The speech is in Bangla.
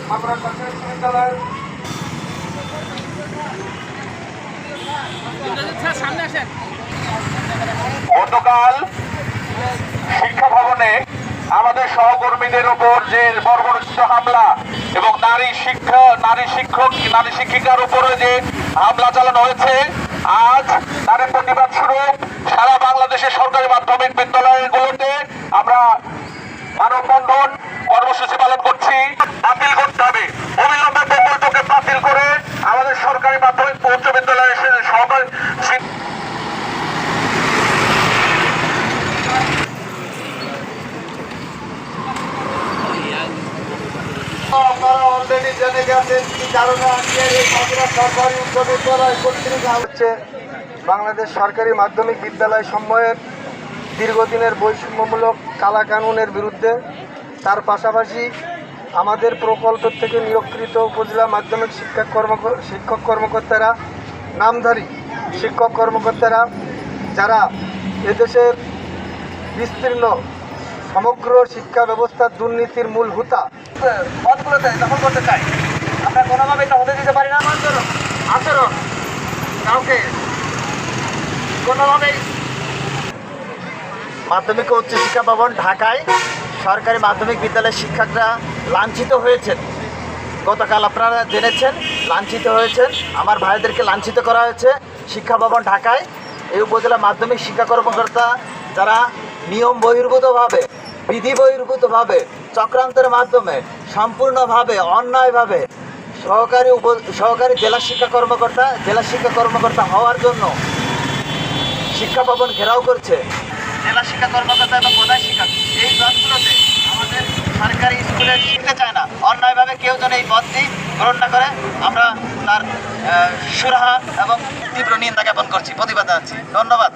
মাগুরা সরকারি উচ্চ বিদ্যালয়ের গতকাল শিক্ষা ভবনে আমাদের সহকর্মীদের উপর যে বর্বরচিত হামলা এবং নারী শিক্ষিকার উপরে যে হামলা চালানো হয়েছে, আজ তার প্রতিবাদ স্বরূপ সারা বাংলাদেশের সরকারি মাধ্যমিক বিদ্যালয়গুলোতে আমরা মানববন্ধন কর্মসূচি পালন করছি। বাতিল করতে হবে, অবিলম্বে প্রকল্পকে বাতিল করে আমাদের সরকারি মাধ্যমিক উচ্চ বিদ্যালয়ের সহকারী আপনারা অলরেডি জেনে গেছেন কি কারণে আজকে এই মাগুরা সরকারি উচ্চ বিদ্যালয় কর্তৃক হচ্ছে বাংলাদেশ সরকারি মাধ্যমিক বিদ্যালয় সমূহের দীর্ঘদিনের বৈষম্যমূলক কালাকানুনের বিরুদ্ধে। তার পাশাপাশি আমাদের প্রকল্প থেকে নিয়োগকৃত উপজেলা মাধ্যমিক শিক্ষক কর্মকর্তারা, নামধারী শিক্ষক কর্মকর্তারা যারা এদেশের বিস্তীর্ণ সমগ্র শিক্ষা ব্যবস্থার দুর্নীতির মূল হুতা পদগুলোতে দখল করতে চাই, আমরা কোনোভাবেই তা হতে দিতে পারি না। আচরণ কাউকে কোনোভাবেই। মাধ্যমিক ও উচ্চশিক্ষা ভবন ঢাকায় সরকারি মাধ্যমিক বিদ্যালয়ের শিক্ষকরা লাঞ্ছিত হয়েছেন। গতকাল আপনারা জেনেছেন লাঞ্ছিত হয়েছেন, আমার ভাইদেরকে লাঞ্ছিত করা হয়েছে শিক্ষা ভবন ঢাকায়। এই উপজেলা মাধ্যমিক শিক্ষা কর্মকর্তা যারা নিয়ম বহির্ভূতভাবে, বিধি বহির্ভূতভাবে, চক্রান্তের মাধ্যমে সম্পূর্ণভাবে অন্যায়ভাবে সহকারী জেলা শিক্ষা কর্মকর্তা হওয়ার জন্য শিক্ষা ভবন ঘেরাও করছে। জেলা শিক্ষা কর্মকর্তা এবং প্রধান শিক্ষক এই পদগুলোতে আমাদের সরকারি স্কুলে শিখতে চায় না। অন্যায়ভাবে কেউ যেন এই পদটি গ্রহণ না করে আমরা তার সুরাহা এবং তীব্র নিন্দা জ্ঞাপন করছি, প্রতিবাদ জানাচ্ছি। ধন্যবাদ।